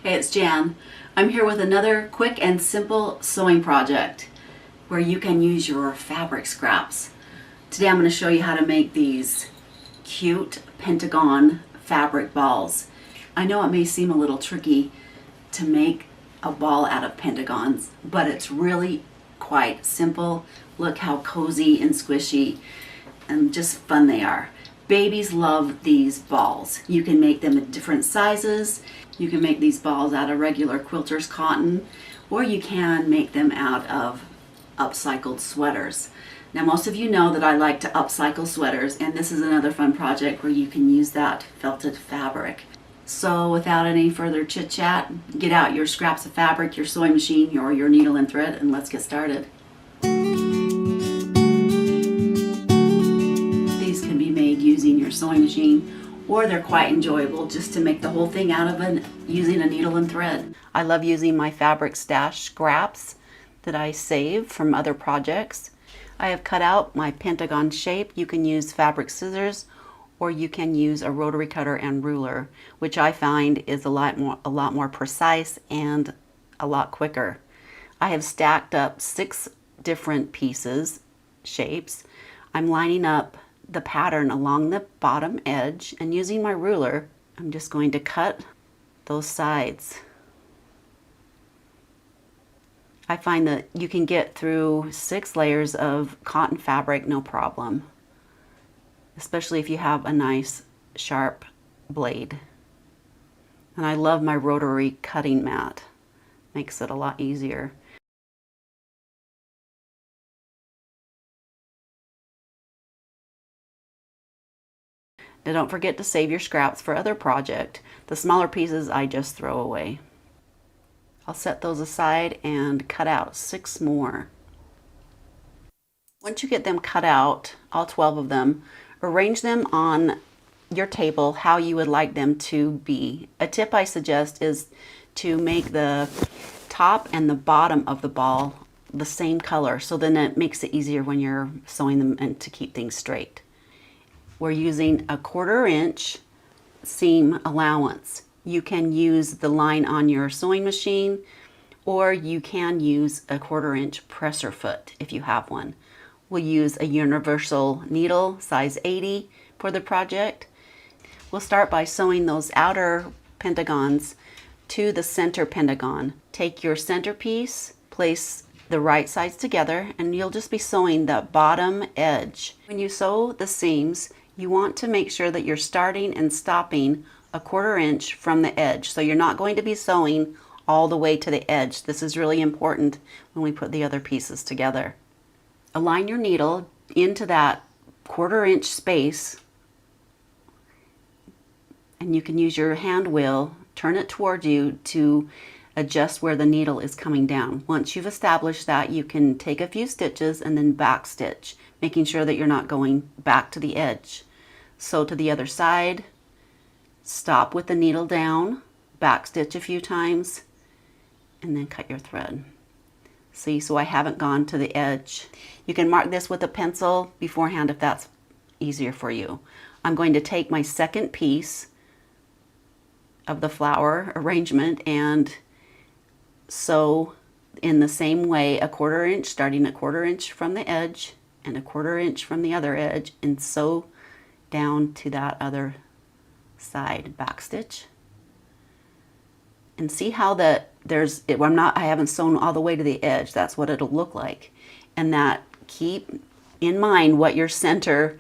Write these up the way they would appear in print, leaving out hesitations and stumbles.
Hey, it's Jan. I'm here with another quick and simple sewing project where you can use your fabric scraps. Today I'm going to show you how to make these cute Pentagon fabric balls. I know it may seem a little tricky to make a ball out of pentagons, but it's really quite simple. Look how cozy and squishy and just fun they are. Babies love these balls. You can make them in different sizes. You can make these balls out of regular quilter's cotton, or you can make them out of upcycled sweaters. Now, most of you know that I like to upcycle sweaters, and this is another fun project where you can use that felted fabric. So without any further chit chat, get out your scraps of fabric, your sewing machine, or your needle and thread, and let's get started. These can be made using your sewing machine, or they're quite enjoyable just to make the whole thing out of using a needle and thread. I love using my fabric stash scraps that I save from other projects. I have cut out my pentagon shape. You can use fabric scissors, or you can use a rotary cutter and ruler, which I find is a lot more precise and a lot quicker. I have stacked up 6 different pieces, shapes. I'm lining up the pattern along the bottom edge, and using my ruler, I'm just going to cut those sides. I find that you can get through 6 layers of cotton fabric no problem, especially if you have a nice sharp blade. And I love my rotary cutting mat. Makes it a lot easier. Now don't forget to save your scraps for other project. The smaller pieces I just throw away. I'll set those aside and cut out 6 more. Once you get them cut out, all 12 of them, arrange them on your table how you would like them to be. A tip I suggest is to make the top and the bottom of the ball the same color, so then it makes it easier when you're sewing them and to keep things straight. We're using a 1/4 inch seam allowance. You can use the line on your sewing machine, or you can use a 1/4 inch presser foot if you have one. We'll use a universal needle, size 80 for the project. We'll start by sewing those outer pentagons to the center pentagon. Take your center piece, place the right sides together, and you'll just be sewing the bottom edge. When you sew the seams, you want to make sure that you're starting and stopping a 1/4 inch from the edge. So you're not going to be sewing all the way to the edge. This is really important when we put the other pieces together. Align your needle into that 1/4 inch space, and you can use your hand wheel, turn it toward you to adjust where the needle is coming down. Once you've established that, you can take a few stitches and then back stitch, making sure that you're not going back to the edge. Sew to the other side, stop with the needle down, back stitch a few times, and then cut your thread. See, so I haven't gone to the edge. You can mark this with a pencil beforehand if that's easier for you. I'm going to take my second piece of the flower arrangement and sew in the same way, a 1/4 inch, starting a 1/4 inch from the edge and a 1/4 inch from the other edge, and sew down to that other side, back stitch. And see how that I haven't sewn all the way to the edge. That's what it'll look like. And that, keep in mind what your center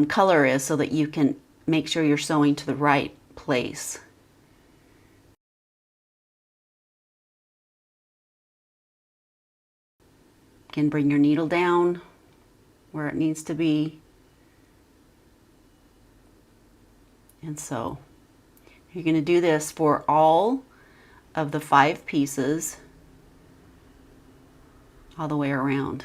color is so that you can make sure you're sewing to the right place. Again, bring your needle down where it needs to be. And sew. You're going to do this for all of the 5 pieces all the way around.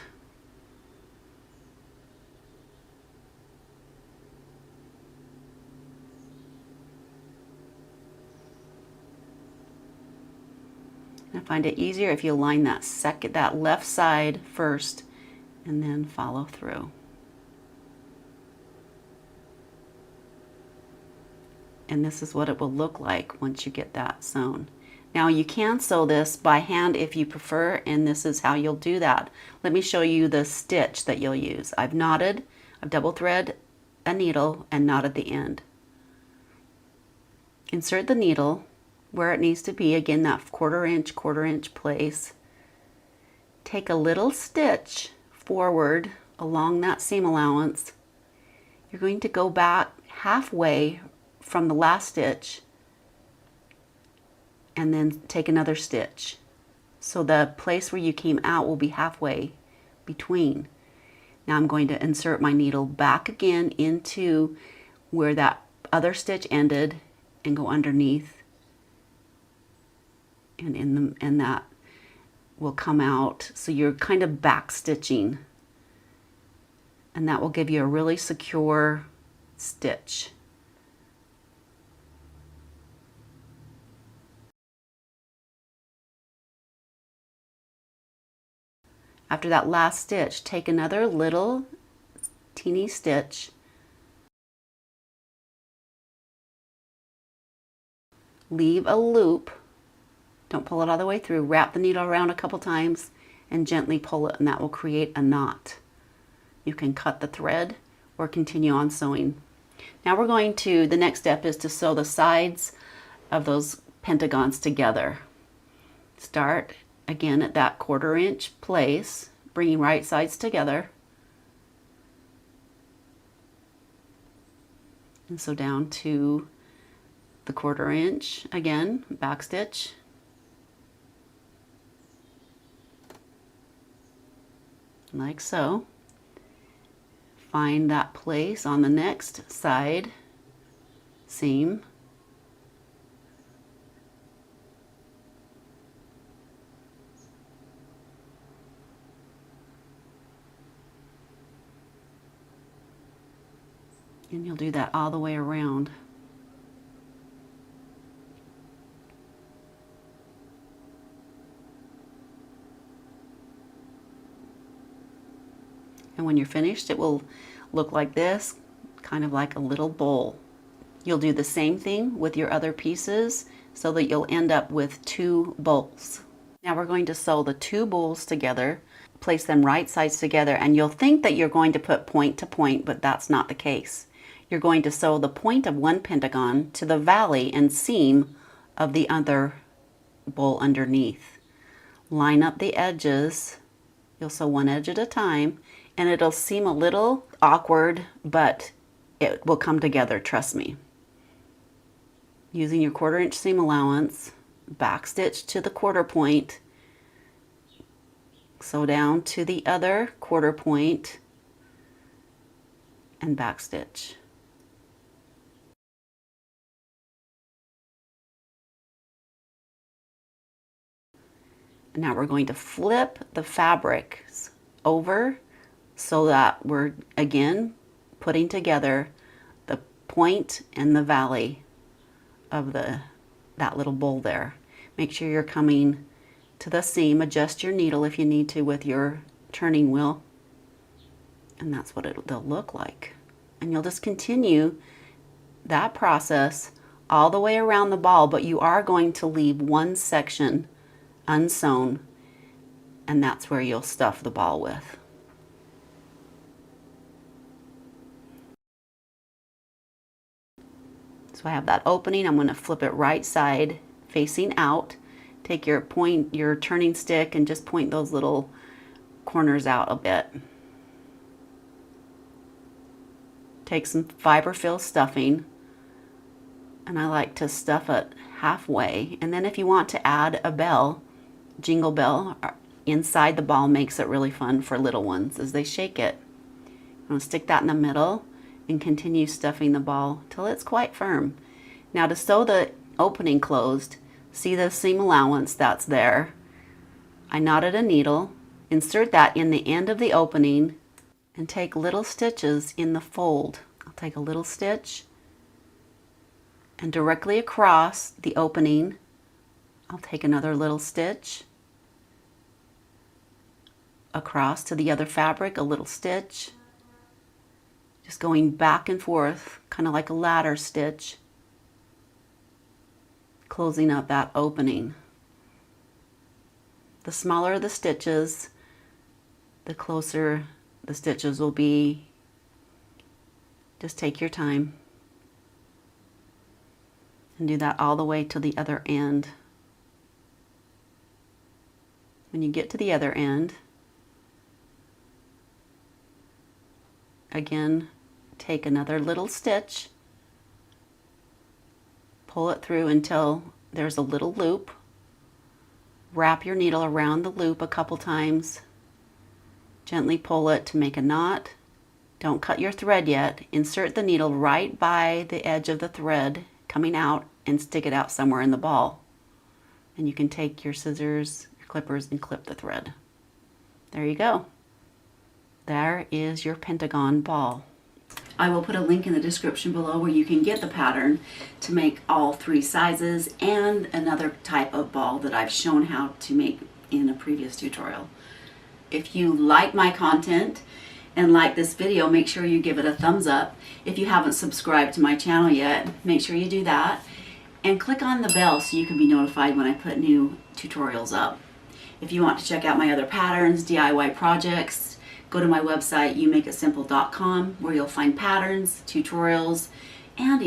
I find it easier if you line that left side first and then follow through. And this is what it will look like once you get that sewn. Now you can sew this by hand if you prefer, and this is how you'll do that. Let me show you the stitch that you'll use. I've double thread a needle and knotted the end. Insert the needle where it needs to be, again that quarter inch place. Take a little stitch forward along that seam allowance. You're going to go back halfway from the last stitch and then take another stitch. So the place where you came out will be halfway between. Now I'm going to insert my needle back again into where that other stitch ended and go underneath, and that will come out. So you're kind of back stitching, and that will give you a really secure stitch. After that last stitch, take another little teeny stitch, leave a loop, don't pull it all the way through, wrap the needle around a couple times and gently pull it, and that will create a knot. You can cut the thread or continue on sewing. Now the next step is to sew the sides of those pentagons together. Start again at that quarter inch place, bringing right sides together. And so down to the quarter inch again, back stitch. Like so. Find that place on the next side seam. And you'll do that all the way around. And when you're finished, it will look like this, kind of like a little bowl. You'll do the same thing with your other pieces so that you'll end up with 2 bowls. Now we're going to sew the 2 bowls together, place them right sides together, and you'll think that you're going to put point to point, but that's not the case. You're going to sew the point of one pentagon to the valley and seam of the other bowl underneath. Line up the edges. You'll sew one edge at a time, and it'll seem a little awkward, but it will come together, trust me. Using your quarter inch seam allowance, back stitch to the quarter point, sew down to the other quarter point, and back stitch. Now we're going to flip the fabrics over so that we're again putting together the point and the valley of that little bowl there. Make sure you're coming to the seam. Adjust your needle if you need to with your turning wheel, and that's what they'll look like. And you'll just continue that process all the way around the ball, but you are going to leave one section unsewn, and that's where you'll stuff the ball with. So I have that opening. I'm going to flip it right side facing out. Take your turning stick and just point those little corners out a bit. Take some fiberfill stuffing, and I like to stuff it halfway, and then if you want to add a bell, jingle bell, inside the ball makes it really fun for little ones as they shake it. I'm going to stick that in the middle and continue stuffing the ball till it's quite firm. Now to sew the opening closed, see the seam allowance that's there. I knotted a needle, insert that in the end of the opening, and take little stitches in the fold. I'll take a little stitch, and directly across the opening, I'll take another little stitch, across to the other fabric, a little stitch, just going back and forth, kind of like a ladder stitch. closing up that opening. The smaller the stitches, the closer the stitches will be. Just take your time and do that all the way to the other end. When you get to the other end, again, take another little stitch, pull it through until there's a little loop. Wrap your needle around the loop a couple times. Gently pull it to make a knot. Don't cut your thread yet. Insert the needle right by the edge of the thread coming out and stick it out somewhere in the ball. And you can take your scissors, your clippers, and clip the thread. There you go. There is your Pentagon ball. I will put a link in the description below where you can get the pattern to make all 3 sizes and another type of ball that I've shown how to make in a previous tutorial. If you like my content and like this video, make sure you give it a thumbs up. If you haven't subscribed to my channel yet, make sure you do that. And click on the bell so you can be notified when I put new tutorials up. If you want to check out my other patterns, DIY projects, go to my website, youmakeitsimple.com, where you'll find patterns, tutorials, and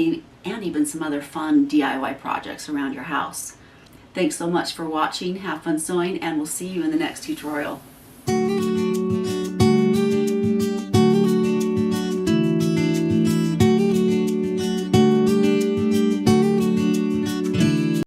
even some other fun DIY projects around your house. Thanks so much for watching. Have fun sewing, and we'll see you in the next tutorial.